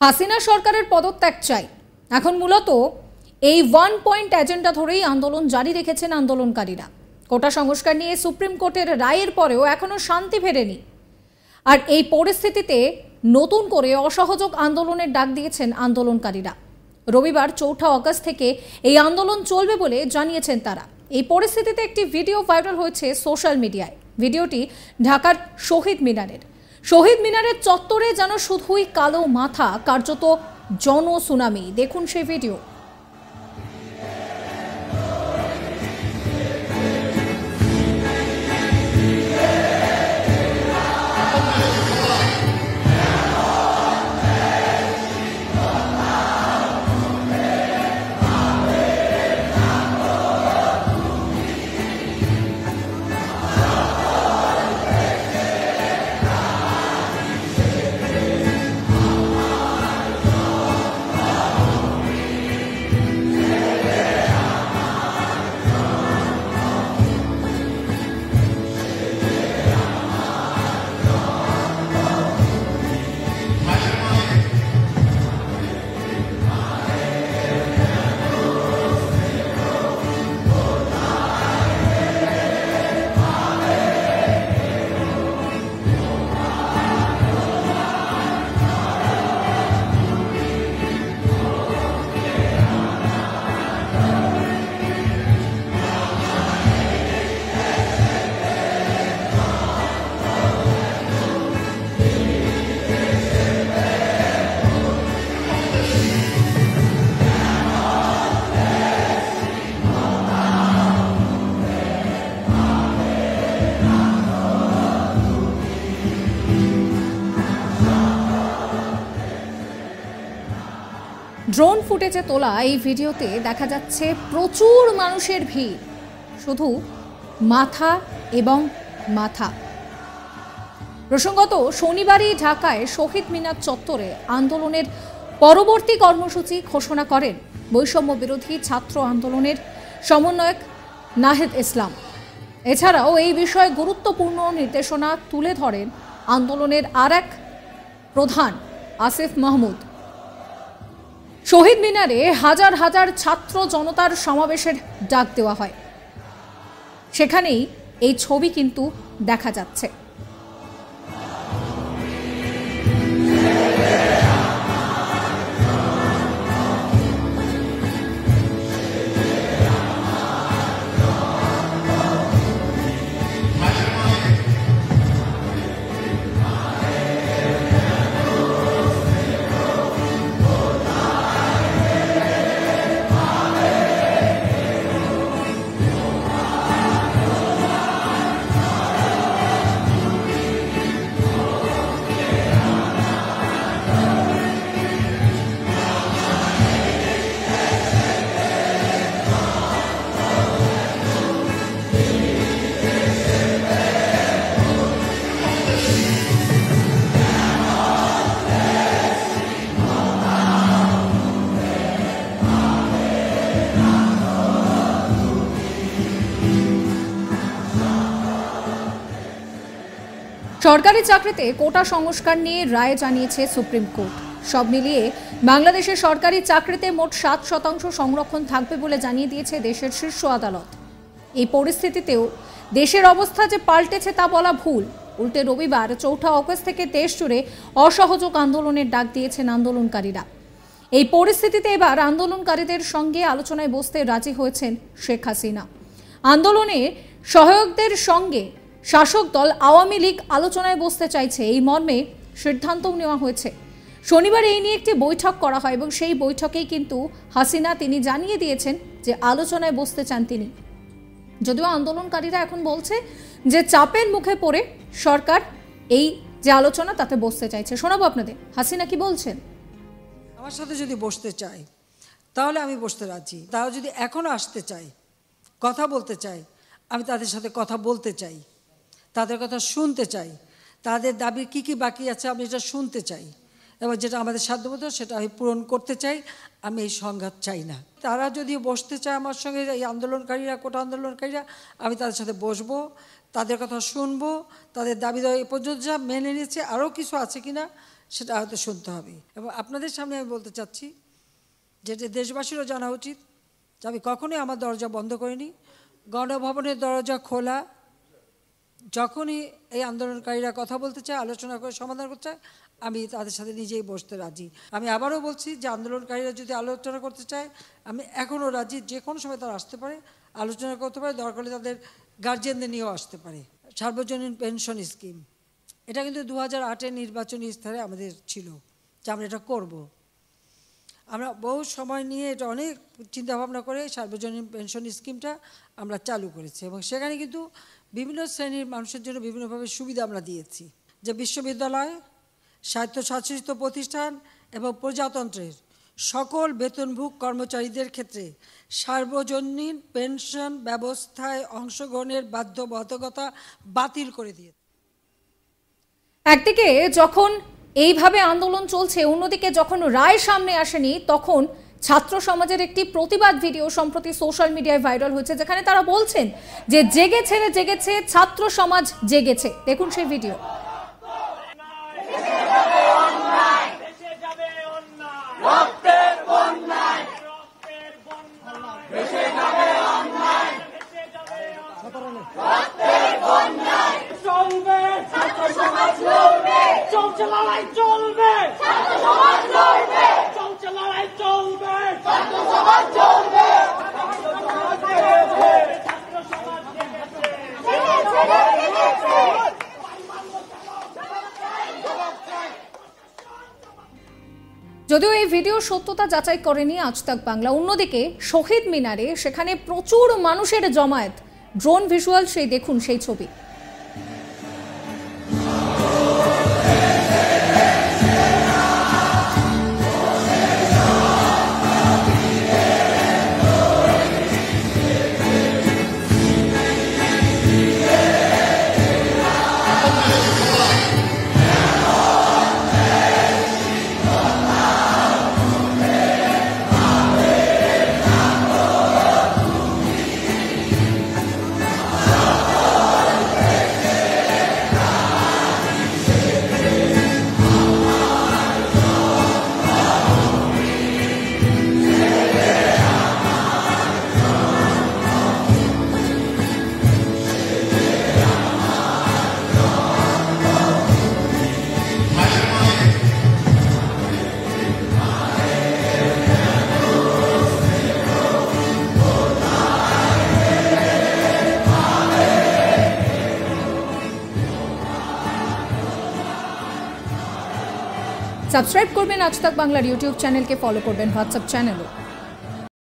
হাসিনা সরকারের পদত্যাগ চাই। এখন মূলত এই ওয়ান পয়েন্ট এজেন্ডা ধরেই আন্দোলন জারি রেখেছেন আন্দোলনকারীরা। কোটা সংস্কার নিয়ে সুপ্রিম কোর্টের রায়ের পরেও এখনো শান্তি ফেরেনি। আর এই পরিস্থিতিতে নতুন করে অসহযোগ আন্দোলনের ডাক দিয়েছেন আন্দোলনকারীরা। রবিবার 4 আগস্ট থেকে এই আন্দোলন চলবে বলে জানিয়েছেন তারা। এই পরিস্থিতিতে একটি ভিডিও ভাইরাল হয়েছে সোশ্যাল মিডিয়ায়। ভিডিওটি ঢাকার শহীদ মিনারের চত্বরে যেন শুধুই কালো মাথা, কার্যত জনসুনামি। দেখুন সেই ভিডিও। ড্রোন ফুটেজে তোলা এই ভিডিওতে দেখা যাচ্ছে প্রচুর মানুষের ভিড়, শুধু মাথা এবং মাথা। প্রসঙ্গত, শনিবারই ঢাকায় শহীদ মিনার চত্বরে আন্দোলনের পরবর্তী কর্মসূচি ঘোষণা করেন বৈষম্য বিরোধী ছাত্র আন্দোলনের সমন্বয়ক নাহিদ ইসলাম। এছাড়াও এই বিষয়ে গুরুত্বপূর্ণ নির্দেশনা তুলে ধরেন আন্দোলনের আরেক প্রধান আসিফ মাহমুদ। শহীদ মিনারে হাজার হাজার ছাত্র জনতার সমাবেশের ডাক দেওয়া হয়। সেখানেই এই ছবি কিন্তু দেখা যাচ্ছে। সরকারি চাকরিতে কোটা সংস্কার নিয়ে রায় জানিয়েছে সুপ্রিম কোর্ট। সব মিলিয়ে বাংলাদেশের সরকারি চাকরিতে মোট 7% সংরক্ষণ থাকবে বলে জানিয়ে দিয়েছে দেশের শীর্ষ আদালত। এই পরিস্থিতিতেও দেশের অবস্থা যে পাল্টেছে তা বলা ভুল। উল্টে রবিবার 4 আগস্ট থেকে দেশ জুড়ে অসহযোগ আন্দোলনের ডাক দিয়েছেন আন্দোলনকারীরা। এই পরিস্থিতিতে এবার আন্দোলনকারীদের সঙ্গে আলোচনায় বসতে রাজি হয়েছেন শেখ হাসিনা। আন্দোলনে সহায়কদের সঙ্গে শাসক দল আওয়ামী লীগ আলোচনায় বসতে চাইছে, এই মর্মে সিদ্ধান্তও নেওয়া হয়েছে। শনিবার এই নিয়ে একটি বৈঠক করা হয় এবং সেই বৈঠকেই কিন্তু হাসিনা তিনি জানিয়ে দিয়েছেন যে আলোচনায় বসতে চান তিনি। যদিও আন্দোলনকারীরা এখন বলছে যে চাপের মুখে পড়ে সরকার এই যে আলোচনা তাতে বসতে চাইছে। শোনাবো আপনাদের হাসিনা কি বলছেন। আমার সাথে যদি বসতে চায় তাহলে আমি বসতে রাজি। তারা যদি এখনও আসতে চায়, কথা বলতে চায়, আমি তাদের সাথে কথা বলতে চাই, তাদের কথা শুনতে চাই, তাদের দাবি কি কি বাকি আছে আমি এটা শুনতে চাই এবং যেটা আমাদের সাধ্যমতো সেটা আমি পূরণ করতে চাই। আমি এই সংঘাত চাই না। তারা যদি বসতে চায় আমার সঙ্গে, এই আন্দোলনকারীরা, কোটা আন্দোলনকারীরা, আমি তাদের সাথে বসবো, তাদের কথা শুনবো, তাদের দাবি দাওয়া এ পর্যন্ত যা মেনে নিয়েছে আরও কিছু আছে কিনা সেটা হয়তো শুনতে হবে। এবং আপনাদের সামনে আমি বলতে চাচ্ছি, যেটা দেশবাসীরও জানা উচিত, যে আমি কখনোই আমার দরজা বন্ধ করিনি। গণভবনের দরজা খোলা। যখনই এই আন্দোলনকারীরা কথা বলতে চায়, আলোচনা করে সমাধান করতে চায়, আমি তাদের সাথে নিজেই বসতে রাজি। আমি আবারও বলছি যে আন্দোলনকারীরা যদি আলোচনা করতে চায়, আমি এখনও রাজি। যে কোনো সময় তারা আসতে পারে, আলোচনা করতে পারে, দরকার হলে তাদের গার্জিয়ানদের নিয়েও আসতে পারে। সার্বজনীন পেনশন স্কিম, এটা কিন্তু 2008-এর নির্বাচনী স্তরে আমাদের ছিল যে আমরা এটা করব। আমরা বহু সময় নিয়ে এটা অনেক চিন্তাভাবনা করে সার্বজনীন পেনশন স্কিমটা আমরা চালু করেছি, এবং সেখানে কিন্তু বিভিন্ন শ্রেণীর মানুষের জন্য বিভিন্নভাবে সুবিধা আমরা দিয়েছি। যে বিশ্ববিদ্যালয়, স্বায়ত্তশাসিত প্রতিষ্ঠান এবং প্রজাতন্ত্রের সকল বেতনভোগ কর্মচারীদের ক্ষেত্রে সার্বজনীন পেনশন ব্যবস্থায় অংশগ্রহণের বাধ্যবাধকতা বাতিল করে দিয়েছে। একদিকে যখন এইভাবে আন্দোলন চলছে, অন্যদিকে যখন রায় সামনে আসেনি, তখন ছাত্র সমাজের একটি প্রতিবাদ ভিডিও সম্প্রতি সোশ্যাল মিডিয়ায় ভাইরাল হয়েছে, যেখানে তারা বলছেন যে জেগেছে রে জেগেছে, ছাত্র সমাজ জেগেছে। দেখুন সেই ভিডিও। চলছে লড়াই, চলবে ছাত্র সমাজ, লড়বে চলছে লড়াই, চলবে ছাত্র সমাজ, চলবে ছাত্র সমাজ। যদিও এই ভিডিও সত্যতা যাচাই করেনি আজ তাক বাংলা, অন্যদিকে শহীদ মিনারে সেখানে প্রচুর মানুষের জমায়েত। ড্রোন ভিজুয়াল সেই দেখুন সেই ছবি। সাবস্ক্রাইব করবেন আজ তাক বাংলার ইউটিউব চ্যানেলকে, ফলো করবেন হোয়াটসঅ্যাপ চ্যানেলও।